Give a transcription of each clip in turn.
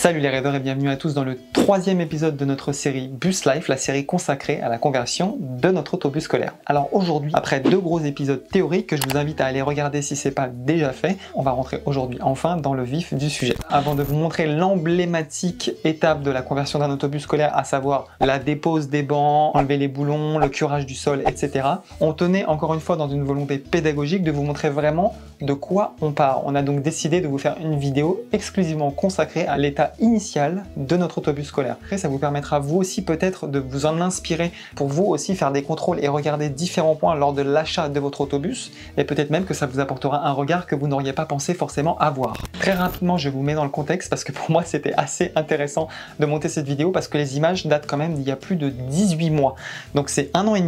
Salut les rêveurs et bienvenue à tous dans le troisième épisode de notre série Bus Life, la série consacrée à la conversion de notre autobus scolaire. Alors aujourd'hui, après 2 gros épisodes théoriques que je vous invite à aller regarder si c'est pas déjà fait, on va rentrer aujourd'hui enfin dans le vif du sujet. Avant de vous montrer l'emblématique étape de la conversion d'un autobus scolaire, à savoir la dépose des bancs, enlever les boulons, le curage du sol, etc. On tenait encore une fois dans une volonté pédagogique de vous montrer vraiment de quoi on part. On a donc décidé de vous faire une vidéo exclusivement consacrée à l'état initial de notre autobus scolaire. Après, ça vous permettra vous aussi peut-être de vous en inspirer pour vous aussi faire des contrôles et regarder différents points lors de l'achat de votre autobus, et peut-être même que ça vous apportera un regard que vous n'auriez pas pensé forcément avoir. Très rapidement, je vous mets dans le contexte parce que pour moi c'était assez intéressant de monter cette vidéo parce que les images datent quand même d'il y a plus de 18 mois. Donc c'est 1 an et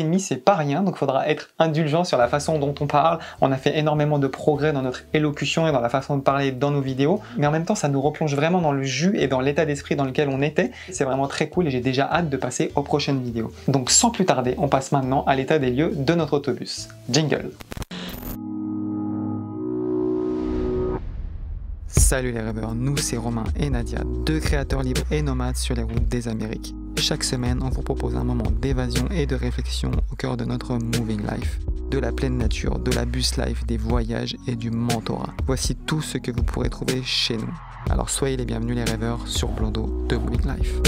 demi c'est pas rien, donc il faudra être indulgent sur la façon dont on parle. On a fait énormément de progrès dans notre élocution et dans la façon de parler dans nos vidéos, mais en même temps ça nous replonge vraiment dans le jus et dans l'état d'esprit dans lequel on était. C'est vraiment très cool et j'ai déjà hâte de passer aux prochaines vidéos. Donc sans plus tarder, on passe maintenant à l'état des lieux de notre autobus. Jingle. Salut les rêveurs, nous c'est Romain et Nadia, 2 créateurs libres et nomades sur les routes des Amériques. Chaque semaine, on vous propose un moment d'évasion et de réflexion au cœur de notre moving life. De la pleine nature, de la bus life, des voyages et du mentorat. Voici tout ce que vous pourrez trouver chez nous. Alors soyez les bienvenus les rêveurs sur plan d'eau de Moving Life.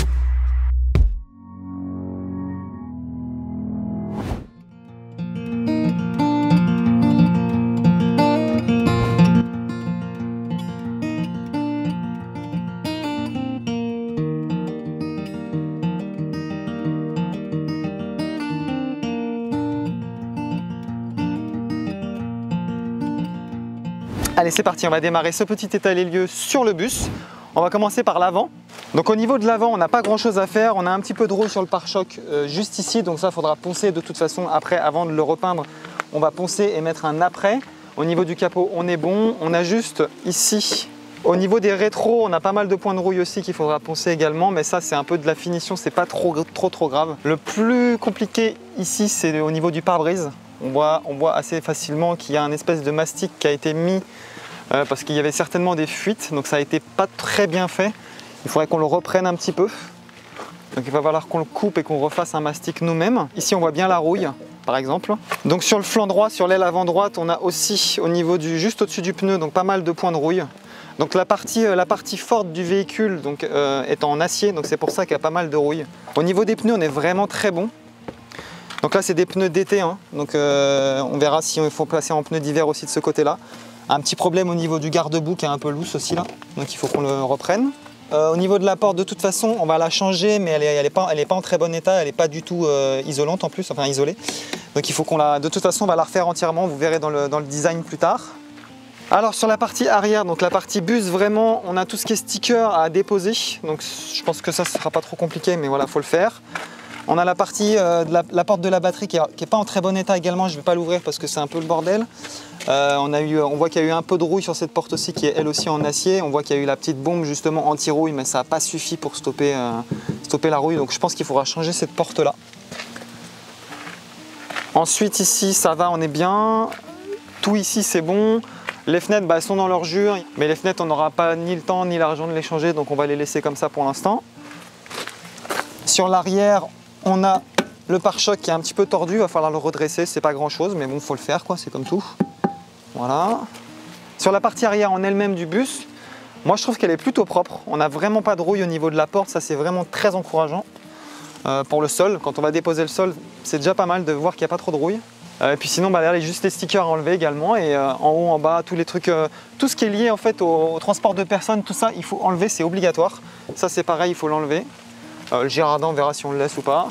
Allez, c'est parti, on va démarrer ce petit état des lieux sur le bus. On va commencer par l'avant. Donc au niveau de l'avant, on n'a pas grand chose à faire. On a un petit peu de rouille sur le pare-choc juste ici. Donc ça, il faudra poncer de toute façon après, avant de le repeindre. On va poncer et mettre un après. Au niveau du capot, on est bon. On a juste ici, au niveau des rétros, on a pas mal de points de rouille aussi qu'il faudra poncer également. Mais ça, c'est un peu de la finition, c'est pas trop grave. Le plus compliqué ici, c'est au niveau du pare-brise. On voit assez facilement qu'il y a un espèce de mastic qui a été mis parce qu'il y avait certainement des fuites, donc ça a été pas très bien fait. Il faudrait qu'on le reprenne un petit peu. Donc il va falloir qu'on le coupe et qu'on refasse un mastic nous-mêmes. Ici on voit bien la rouille par exemple. Donc sur le flanc droit, sur l'aile avant droite, on a aussi au niveau juste au-dessus du pneu, donc pas mal de points de rouille. Donc la partie forte du véhicule donc, est en acier, donc c'est pour ça qu'il y a pas mal de rouille. Au niveau des pneus, on est vraiment très bon. Donc là c'est des pneus d'été, hein. Donc on verra si il faut passer en pneus d'hiver aussi de ce côté-là. Un petit problème au niveau du garde-boue qui est un peu loose aussi là, donc il faut qu'on le reprenne. Au niveau de la porte, de toute façon, on va la changer, mais elle est pas en très bon état, elle n'est pas du tout isolante en plus, enfin isolée. Donc il faut qu'on la, de toute façon, on va la refaire entièrement, vous verrez dans le design plus tard. Alors sur la partie arrière, donc la partie bus, vraiment, on a tout ce qui est sticker à déposer, donc je pense que ça ne sera pas trop compliqué, mais voilà, il faut le faire. On a la partie la porte de la batterie qui est pas en très bon état également, je ne vais pas l'ouvrir parce que c'est un peu le bordel. On voit qu'il y a eu un peu de rouille sur cette porte aussi qui est elle aussi en acier. On voit qu'il y a eu la petite bombe justement anti-rouille, mais ça n'a pas suffi pour stopper la rouille. Donc je pense qu'il faudra changer cette porte là. Ensuite ici ça va, on est bien. Tout ici c'est bon. Les fenêtres elles sont dans leur jus, mais les fenêtres on n'aura pas ni le temps ni l'argent de les changer, donc on va les laisser comme ça pour l'instant. Sur l'arrière, on a le pare-choc qui est un petit peu tordu, il va falloir le redresser, c'est pas grand chose, mais bon, faut le faire quoi, c'est comme tout. Voilà. Sur la partie arrière en elle-même du bus, moi je trouve qu'elle est plutôt propre. On n'a vraiment pas de rouille au niveau de la porte, ça c'est vraiment très encourageant. Pour le sol, quand on va déposer le sol, c'est déjà pas mal de voir qu'il n'y a pas trop de rouille. Et puis sinon, derrière, il y a juste les stickers à enlever également. Et en haut, en bas, tous les trucs, tout ce qui est lié en fait au transport de personnes, tout ça, il faut enlever, c'est obligatoire. Ça c'est pareil, il faut l'enlever. Le Girardin, on verra si on le laisse ou pas.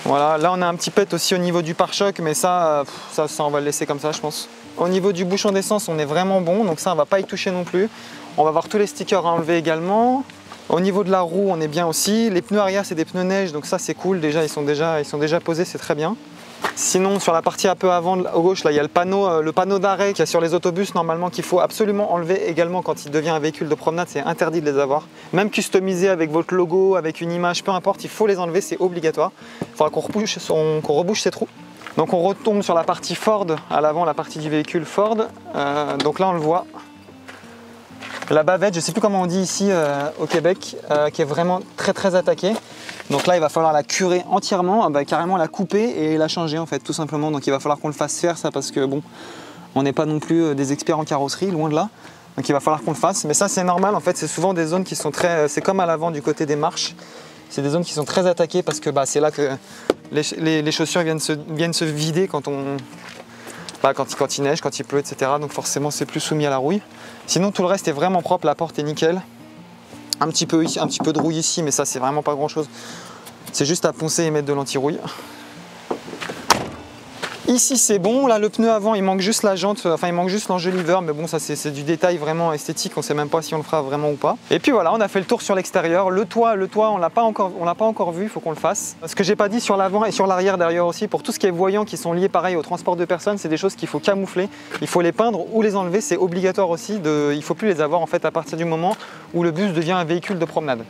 Voilà, là on a un petit pet aussi au niveau du pare-choc, mais ça on va le laisser comme ça je pense. Au niveau du bouchon d'essence, on est vraiment bon, donc ça on va pas y toucher non plus. On va voir tous les stickers à enlever également. Au niveau de la roue, on est bien aussi. Les pneus arrière, c'est des pneus neige, donc ça c'est cool, déjà ils sont déjà posés, c'est très bien. Sinon, sur la partie un peu avant, à gauche, là, il y a le panneau d'arrêt qu'il y a sur les autobus, normalement, qu'il faut absolument enlever également quand il devient un véhicule de promenade. C'est interdit de les avoir. Même customisé avec votre logo, avec une image, peu importe, il faut les enlever, c'est obligatoire. Il faudra qu'on rebouche ces trous. Donc on retombe sur la partie Ford, à l'avant, la partie du véhicule Ford. Donc là, on le voit. la bavette, je sais plus comment on dit ici au Québec, qui est vraiment très attaquée. Donc là il va falloir la curer entièrement, carrément la couper et la changer en fait tout simplement. Donc il va falloir qu'on le fasse faire ça parce que bon, on n'est pas non plus des experts en carrosserie, loin de là. Donc il va falloir qu'on le fasse. Mais ça c'est normal en fait, c'est souvent des zones qui sont très... C'est comme à l'avant du côté des marches. C'est des zones qui sont très attaquées parce que c'est là que les chaussures viennent se vider quand il neige, quand il pleut, etc. Donc forcément c'est plus soumis à la rouille. Sinon tout le reste est vraiment propre, la porte est nickel. Un petit peu de rouille ici, mais ça c'est vraiment pas grand chose. C'est juste à poncer et mettre de l'anti-rouille. Ici c'est bon, là le pneu avant il manque juste la jante, enfin il manque juste l'enjoliveur, mais bon ça c'est du détail vraiment esthétique, on sait même pas si on le fera vraiment ou pas. Et puis voilà, on a fait le tour sur l'extérieur, le toit on l'a pas encore vu, il faut qu'on le fasse. Ce que j'ai pas dit sur l'avant et sur l'arrière derrière aussi, pour tout ce qui est voyants qui sont liés pareil au transport de personnes, c'est des choses qu'il faut camoufler, il faut les peindre ou les enlever, c'est obligatoire aussi, il faut plus les avoir en fait à partir du moment où le bus devient un véhicule de promenade.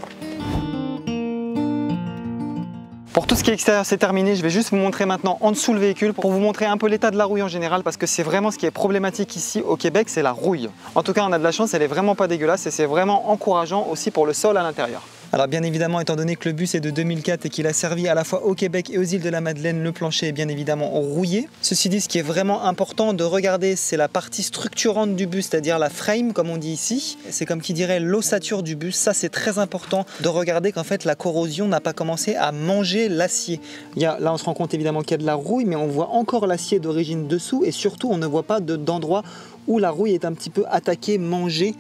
Pour tout ce qui est extérieur, c'est terminé. Je vais juste vous montrer maintenant en dessous le véhicule pour vous montrer un peu l'état de la rouille en général parce que c'est vraiment ce qui est problématique ici au Québec, c'est la rouille. En tout cas, on a de la chance, elle est vraiment pas dégueulasse et c'est vraiment encourageant aussi pour le sol à l'intérieur. Alors bien évidemment, étant donné que le bus est de 2004 et qu'il a servi à la fois au Québec et aux îles de la Madeleine, le plancher est bien évidemment rouillé. Ceci dit, ce qui est vraiment important de regarder, c'est la partie structurante du bus, c'est-à-dire la frame comme on dit ici. C'est comme qui dirait l'ossature du bus, ça c'est très important de regarder qu'en fait la corrosion n'a pas commencé à manger l'acier. Là on se rend compte évidemment qu'il y a de la rouille, mais on voit encore l'acier d'origine dessous et surtout on ne voit pas d'endroit où la rouille est un petit peu attaquée, mangée,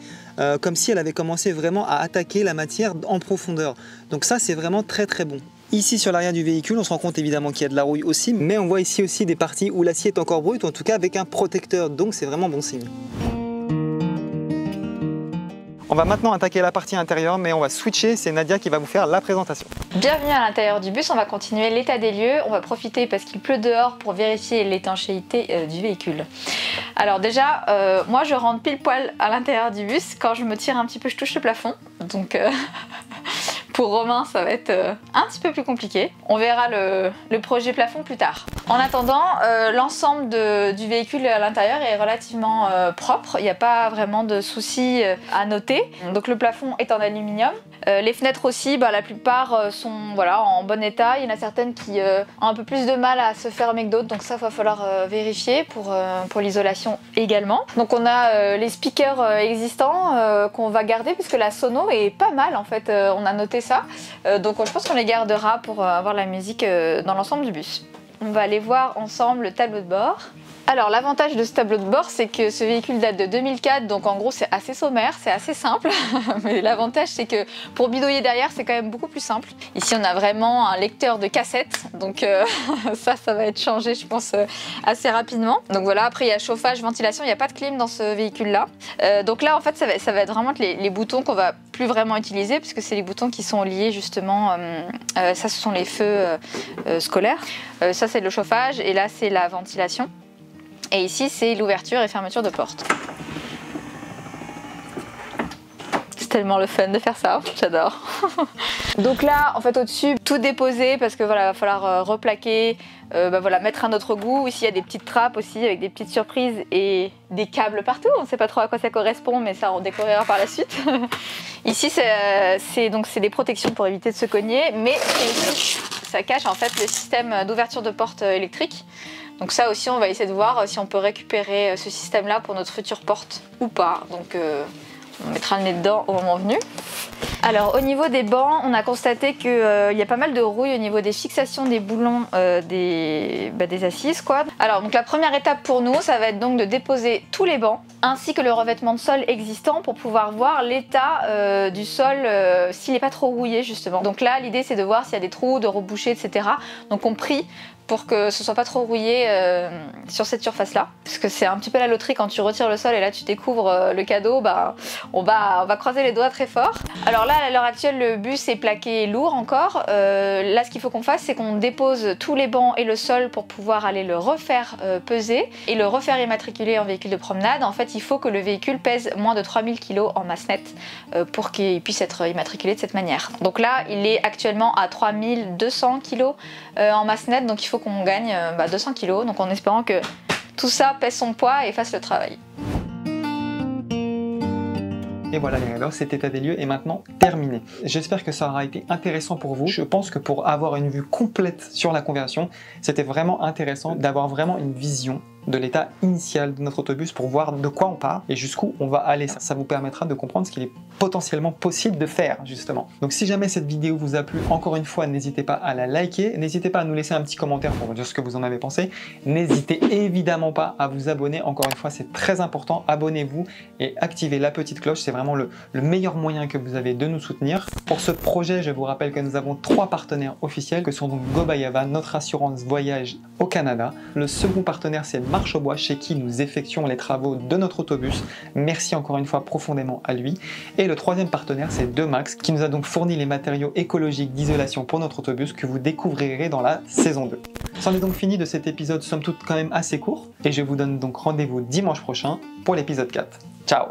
comme si elle avait commencé vraiment à attaquer la matière en profondeur. Donc ça c'est vraiment très bon. Ici sur l'arrière du véhicule, on se rend compte évidemment qu'il y a de la rouille aussi, mais on voit ici aussi des parties où l'acier est encore brut, ou en tout cas avec un protecteur, donc c'est vraiment bon signe. On va maintenant attaquer la partie intérieure, mais on va switcher, c'est Nadia qui va vous faire la présentation. Bienvenue à l'intérieur du bus, on va continuer l'état des lieux, on va profiter parce qu'il pleut dehors pour vérifier l'étanchéité du véhicule. Alors déjà, moi je rentre pile poil à l'intérieur du bus, quand je me tire un petit peu je touche le plafond, donc pour Romain ça va être un petit peu plus compliqué. On verra le projet plafond plus tard. En attendant, l'ensemble du véhicule à l'intérieur est relativement propre, il n'y a pas vraiment de soucis à noter. Donc le plafond est en aluminium. Les fenêtres aussi, la plupart sont en bon état. Il y en a certaines qui ont un peu plus de mal à se fermer que d'autres, donc ça va falloir vérifier pour l'isolation également. Donc on a les speakers existants qu'on va garder puisque la sono est pas mal en fait, on a noté ça. Donc je pense qu'on les gardera pour avoir la musique dans l'ensemble du bus. On va aller voir ensemble le tableau de bord. Alors l'avantage de ce tableau de bord, c'est que ce véhicule date de 2004, donc en gros c'est assez sommaire, c'est assez simple. Mais l'avantage c'est que pour bidouiller derrière, c'est quand même beaucoup plus simple. Ici on a vraiment un lecteur de cassettes, donc ça va être changé je pense assez rapidement. Donc voilà, après il y a chauffage, ventilation, il n'y a pas de clim dans ce véhicule là. Donc là en fait ça va être vraiment les boutons qu'on va plus vraiment utiliser puisque c'est les boutons qui sont liés justement, ça ce sont les feux scolaires, ça c'est le chauffage et là c'est la ventilation. Et ici, c'est l'ouverture et fermeture de porte. C'est tellement le fun de faire ça, j'adore. Donc là, en fait, au-dessus, tout déposé parce que voilà, il va falloir replaquer, mettre un autre goût. Ici, il y a des petites trappes aussi avec des petites surprises et des câbles partout. On ne sait pas trop à quoi ça correspond, mais ça, on découvrira par la suite. Ici, c'est des protections pour éviter de se cogner, mais ça cache en fait le système d'ouverture de porte électrique. Donc ça aussi, on va essayer de voir si on peut récupérer ce système-là pour notre future porte ou pas. Donc on mettra le nez dedans au moment venu. Alors au niveau des bancs, on a constaté qu'il y a pas mal de rouille au niveau des fixations des boulons des assises quoi. Alors donc la première étape pour nous, ça va être donc de déposer tous les bancs ainsi que le revêtement de sol existant pour pouvoir voir l'état du sol s'il n'est pas trop rouillé justement. Donc là l'idée c'est de voir s'il y a des trous, de reboucher etc. Donc on prie pour que ce soit pas trop rouillé sur cette surface là, parce que c'est un petit peu la loterie quand tu retires le sol et là tu découvres le cadeau, on va croiser les doigts très fort. Alors là à l'heure actuelle le bus est plaqué lourd encore, là ce qu'il faut qu'on fasse c'est qu'on dépose tous les bancs et le sol pour pouvoir aller le refaire peser et le refaire immatriculer en véhicule de promenade. En fait il faut que le véhicule pèse moins de 3000 kg en masse nette pour qu'il puisse être immatriculé de cette manière. Donc là il est actuellement à 3200 kg en masse nette, donc il faut qu'on gagne 200 kg, donc en espérant que tout ça pèse son poids et fasse le travail. Et voilà les rêveurs, cet état des lieux est maintenant terminé. J'espère que ça aura été intéressant pour vous. Je pense que pour avoir une vue complète sur la conversion, c'était vraiment intéressant d'avoir vraiment une vision de l'état initial de notre autobus pour voir de quoi on part et jusqu'où on va aller. Ça vous permettra de comprendre ce qu'il est potentiellement possible de faire justement. Donc si jamais cette vidéo vous a plu, encore une fois, n'hésitez pas à la liker, n'hésitez pas à nous laisser un petit commentaire pour dire ce que vous en avez pensé. N'hésitez évidemment pas à vous abonner, encore une fois c'est très important, abonnez-vous et activez la petite cloche, c'est vraiment le meilleur moyen que vous avez de nous soutenir. Pour ce projet, je vous rappelle que nous avons 3 partenaires officiels que sont donc GoByAva, notre assurance voyage au Canada. Le second partenaire c'est Marche au Bois, chez qui nous effectuons les travaux de notre autobus. Merci encore une fois profondément à lui. Et le troisième partenaire, c'est Demax, qui nous a donc fourni les matériaux écologiques d'isolation pour notre autobus que vous découvrirez dans la saison 2. C'en est donc fini de cet épisode, somme toute quand même assez court. Et je vous donne donc rendez-vous dimanche prochain pour l'épisode 4. Ciao!